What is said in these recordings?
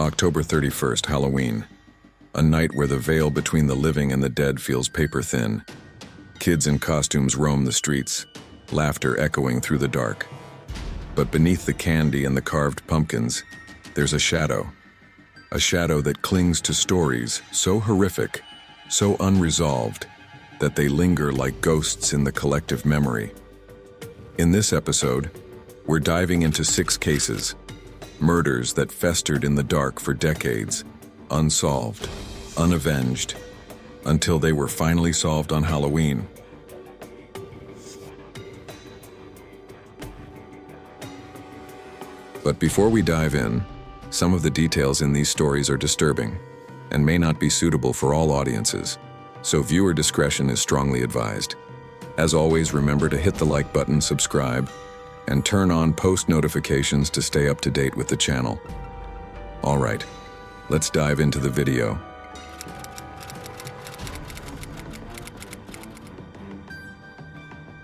October 31st, Halloween. A night where the veil between the living and the dead feels paper-thin. Kids in costumes roam the streets, laughter echoing through the dark. But beneath the candy and the carved pumpkins, there's a shadow. A shadow that clings to stories so horrific, so unresolved, that they linger like ghosts in the collective memory. In this episode, we're diving into 6 cases, murders that festered in the dark for decades, unsolved, unavenged, until they were finally solved on Halloween. But before we dive in, some of the details in these stories are disturbing and may not be suitable for all audiences, so viewer discretion is strongly advised. As always, remember to hit the like button, subscribe, and turn on post notifications to stay up to date with the channel. All right, let's dive into the video.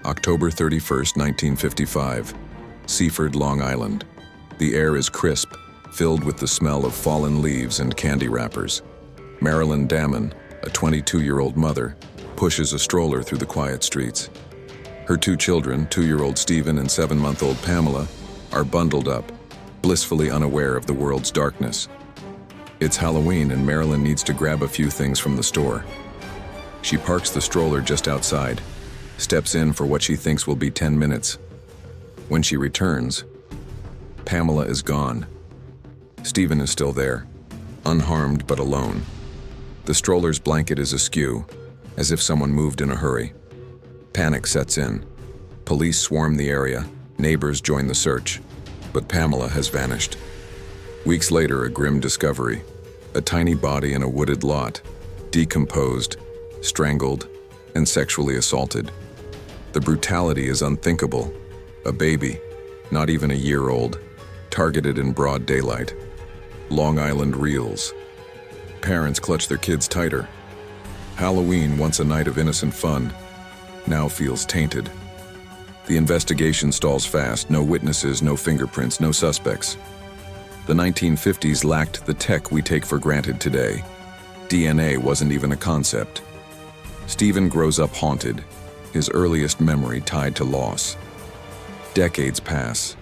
October 31st, 1955, Seaford, Long Island. The air is crisp, filled with the smell of fallen leaves and candy wrappers. Marilyn Damon, a 22-year-old mother, pushes a stroller through the quiet streets. Her 2 children, 2-year-old Stephen and 7-month-old Pamela, are bundled up, blissfully unaware of the world's darkness. It's Halloween and Marilyn needs to grab a few things from the store. She parks the stroller just outside, steps in for what she thinks will be 10 minutes. When she returns, Pamela is gone. Stephen is still there, unharmed but alone. The stroller's blanket is askew, as if someone moved in a hurry. Panic sets in. Police swarm the area, neighbors join the search, but Pamela has vanished. Weeks later, a grim discovery: a tiny body in a wooded lot, decomposed, strangled, and sexually assaulted. The brutality is unthinkable. A baby, not even a year old, targeted in broad daylight. Long Island reels. Parents clutch their kids tighter. Halloween, once a night of innocent fun, now feels tainted. The investigation stalls fast. No witnesses, no fingerprints, no suspects. The 1950s lacked the tech we take for granted today. DNA wasn't even a concept. Stephen grows up haunted, his earliest memory tied to loss. Decades pass.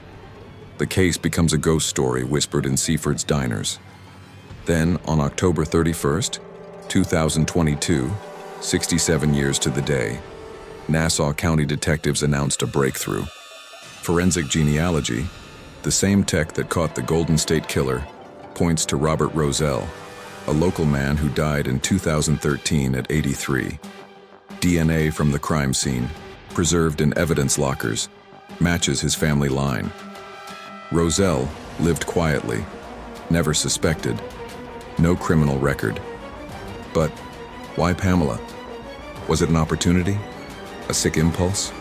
The case becomes a ghost story whispered in Seaford's diners. Then, on October 31st, 2022, 67 years to the day, Nassau County detectives announced a breakthrough. Forensic genealogy, the same tech that caught the Golden State Killer, points to Robert Roselle, a local man who died in 2013 at 83. DNA from the crime scene, preserved in evidence lockers, matches his family line. Roselle lived quietly, never suspected, no criminal record. But why Pamela? Was it an opportunity? A sick impulse?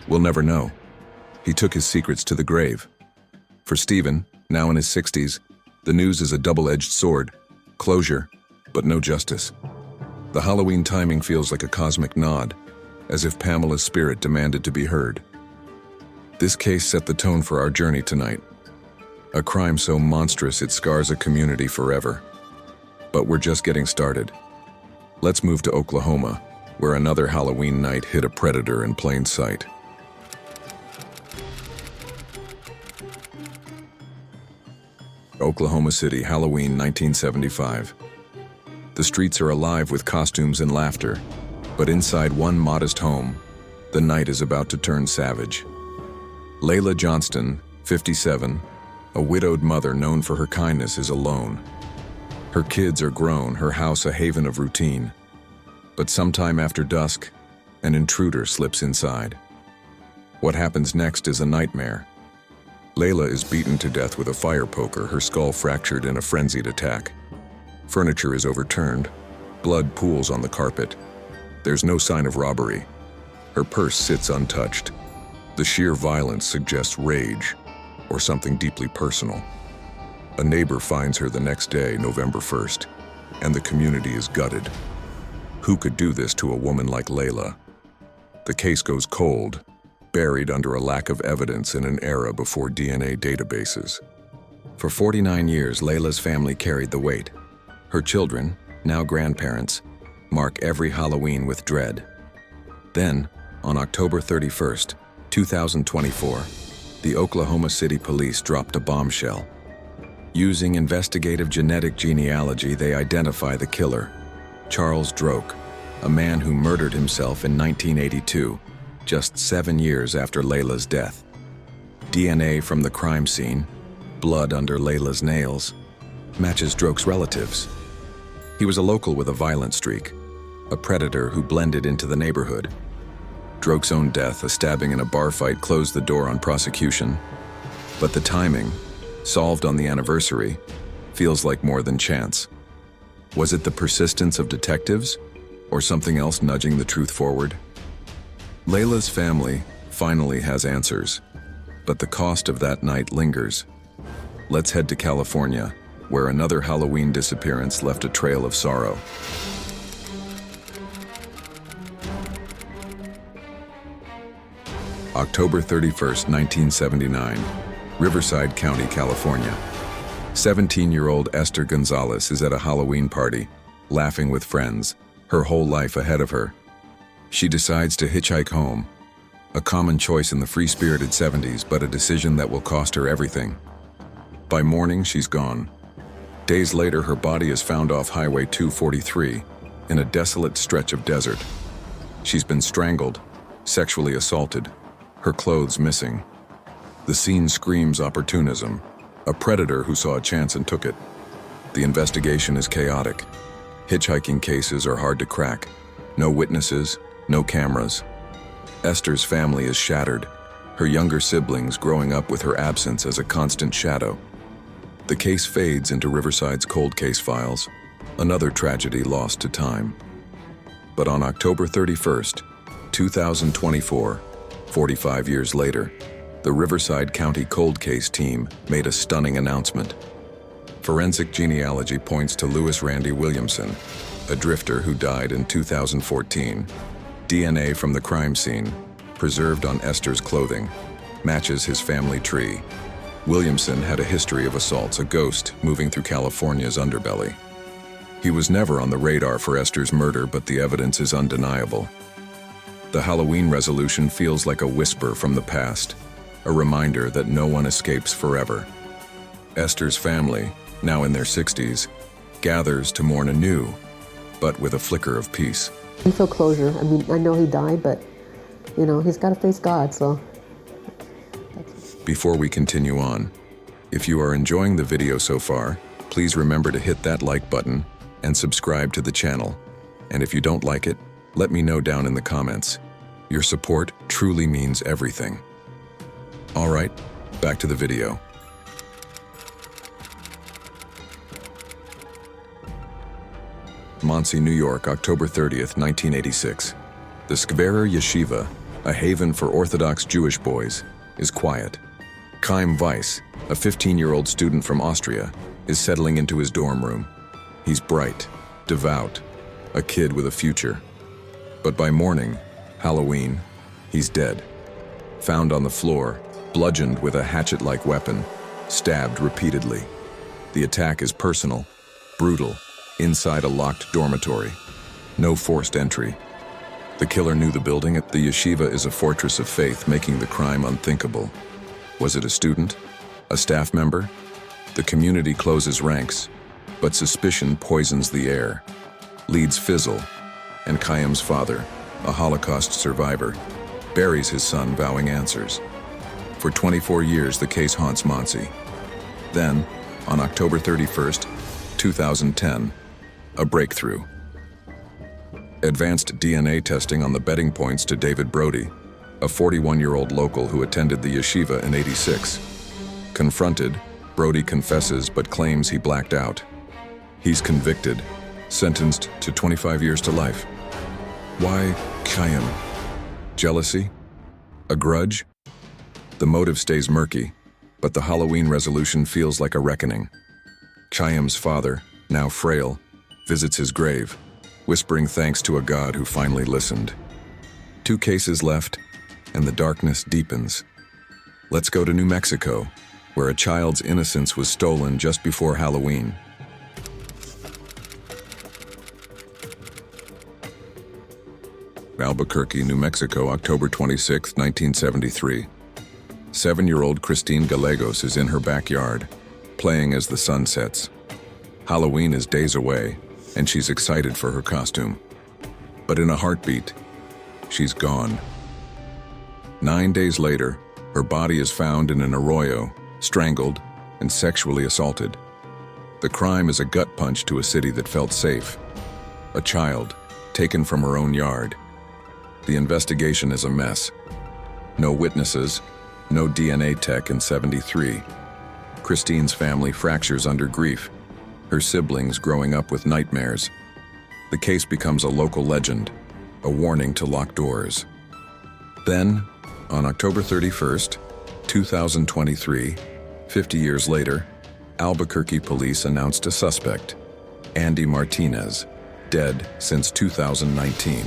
We'll never know. He took his secrets to the grave. For Stephen, now in his 60s, the news is a double-edged sword. Closure, but no justice. The Halloween timing feels like a cosmic nod, as if Pamela's spirit demanded to be heard. This case set the tone for our journey tonight. A crime so monstrous it scars a community forever. But we're just getting started. Let's move to Oklahoma, where another Halloween night hid a predator in plain sight. Oklahoma City, Halloween 1975. The streets are alive with costumes and laughter, but inside one modest home, the night is about to turn savage. Layla Johnston, 57, a widowed mother known for her kindness, is alone. Her kids are grown, her house a haven of routine. But sometime after dusk, an intruder slips inside. What happens next is a nightmare. Layla is beaten to death with a fire poker, her skull fractured in a frenzied attack. Furniture is overturned. Blood pools on the carpet. There's no sign of robbery. Her purse sits untouched. The sheer violence suggests rage, or something deeply personal. A neighbor finds her the next day, November 1st, and the community is gutted. Who could do this to a woman like Layla? The case goes cold, buried under a lack of evidence in an era before DNA databases. For 49 years, Layla's family carried the weight. Her children, now grandparents, mark every Halloween with dread. Then, on October 31st, 2024, the Oklahoma City police dropped a bombshell. Using investigative genetic genealogy, they identify the killer, Charles Droke, a man who murdered himself in 1982, just 7 years after Layla's death. DNA from the crime scene, blood under Layla's nails, matches Droke's relatives. He was a local with a violent streak, a predator who blended into the neighborhood. Droke's own death, a stabbing in a bar fight, closed the door on prosecution. But the timing, solved on the anniversary, feels like more than chance. Was it the persistence of detectives, or something else nudging the truth forward? Layla's family finally has answers, but the cost of that night lingers. Let's head to California, where another Halloween disappearance left a trail of sorrow. October 31st, 1979, Riverside County, California. 17-year-old Esther Gonzalez is at a Halloween party, laughing with friends, her whole life ahead of her. She decides to hitchhike home, a common choice in the free-spirited 70s, but a decision that will cost her everything. By morning, she's gone. Days later, her body is found off Highway 243 in a desolate stretch of desert. She's been strangled, sexually assaulted, her clothes missing. The scene screams opportunism, a predator who saw a chance and took it. The investigation is chaotic. Hitchhiking cases are hard to crack. No witnesses, no cameras. Esther's family is shattered, her younger siblings growing up with her absence as a constant shadow. The case fades into Riverside's cold case files, another tragedy lost to time. But on October 31st, 2024, 45 years later, the Riverside County Cold Case team made a stunning announcement. Forensic genealogy points to Louis Randy Williamson, a drifter who died in 2014. DNA from the crime scene, preserved on Esther's clothing, matches his family tree. Williamson had a history of assaults, a ghost moving through California's underbelly. He was never on the radar for Esther's murder, but the evidence is undeniable. The Halloween resolution feels like a whisper from the past, a reminder that no one escapes forever. Esther's family, now in their 60s, gathers to mourn anew, but with a flicker of peace. I feel closure. I mean, I know he died, but, he's got to face God, so. Before we continue on, if you are enjoying the video so far, please remember to hit that like button and subscribe to the channel. And if you don't like it, let me know down in the comments. Your support truly means everything. All right, back to the video. Monsey, New York, October 30th, 1986. The Skverer Yeshiva, a haven for Orthodox Jewish boys, is quiet. Chaim Weiss, a 15-year-old student from Austria, is settling into his dorm room. He's bright, devout, a kid with a future. But by morning, Halloween, he's dead. Found on the floor, bludgeoned with a hatchet-like weapon, stabbed repeatedly. The attack is personal, brutal, inside a locked dormitory. No forced entry. The killer knew the building. The yeshiva is a fortress of faith, making the crime unthinkable. Was it a student? A staff member? The community closes ranks, but suspicion poisons the air. Leads fizzle, and Chaim's father, a Holocaust survivor, buries his son, vowing answers. For 24 years, the case haunts Monsey. Then, on October 31st, 2010, a breakthrough. Advanced DNA testing on the betting points to David Brody, a 41-year-old local who attended the yeshiva in '86. Confronted, Brody confesses but claims he blacked out. He's convicted, sentenced to 25 years to life. Why Chaim? Jealousy? A grudge? The motive stays murky, but the Halloween resolution feels like a reckoning. Chaim's father, now frail, visits his grave, whispering thanks to a God who finally listened. 2 cases left, and the darkness deepens. Let's go to New Mexico, where a child's innocence was stolen just before Halloween. Albuquerque, New Mexico, October 26, 1973. 7-year-old Christine Gallegos is in her backyard, playing as the sun sets. Halloween is days away, and she's excited for her costume. But in a heartbeat, she's gone. 9 days later, her body is found in an arroyo, strangled and sexually assaulted. The crime is a gut punch to a city that felt safe. A child, taken from her own yard. The investigation is a mess. No witnesses, no DNA tech in 73. Christine's family fractures under grief, her siblings growing up with nightmares. The case becomes a local legend, a warning to lock doors. Then, on October 31st, 2023, 50 years later, Albuquerque police announced a suspect, Andy Martinez, dead since 2019.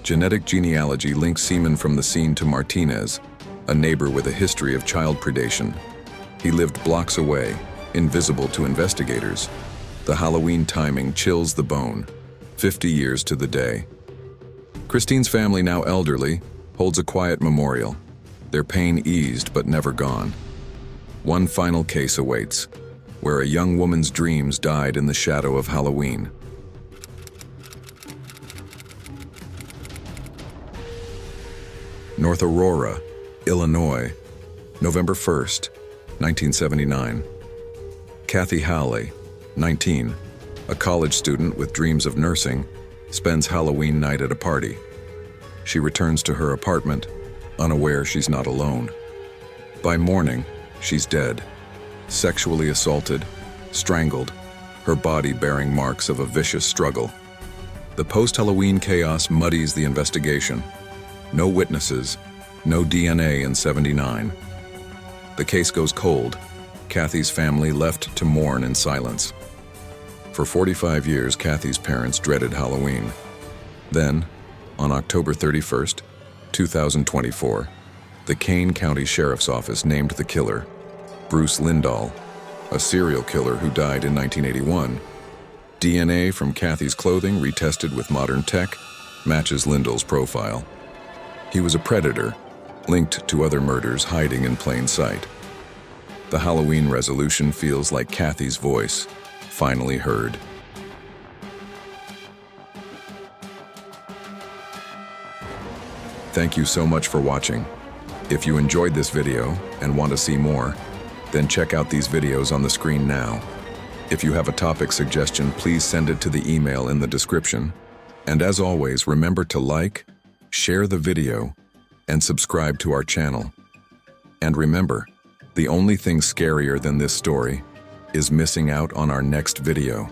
Genetic genealogy links semen from the scene to Martinez, a neighbor with a history of child predation. He lived blocks away, invisible to investigators. The Halloween timing chills the bone, 50 years to the day. Christine's family, now elderly, holds a quiet memorial, their pain eased but never gone. One final case awaits, where a young woman's dreams died in the shadow of Halloween. North Aurora, Illinois, November 1st, 1979. Kathy Howley, 19, a college student with dreams of nursing, spends Halloween night at a party. She returns to her apartment, unaware she's not alone. By morning, she's dead, sexually assaulted, strangled, her body bearing marks of a vicious struggle. The post-Halloween chaos muddies the investigation. No witnesses, no DNA in 79. The case goes cold. Kathy's family left to mourn in silence. For 45 years, Kathy's parents dreaded Halloween. Then, on October 31st, 2024, the Kane County Sheriff's Office named the killer, Bruce Lindahl, a serial killer who died in 1981. DNA from Kathy's clothing, retested with modern tech, matches Lindahl's profile. He was a predator, linked to other murders hiding in plain sight. The Halloween resolution feels like Kathy's voice, finally heard. Thank you so much for watching. If you enjoyed this video and want to see more, then check out these videos on the screen now. If you have a topic suggestion, please send it to the email in the description. And as always, remember to like, share the video, and subscribe to our channel. And remember, the only thing scarier than this story is missing out on our next video.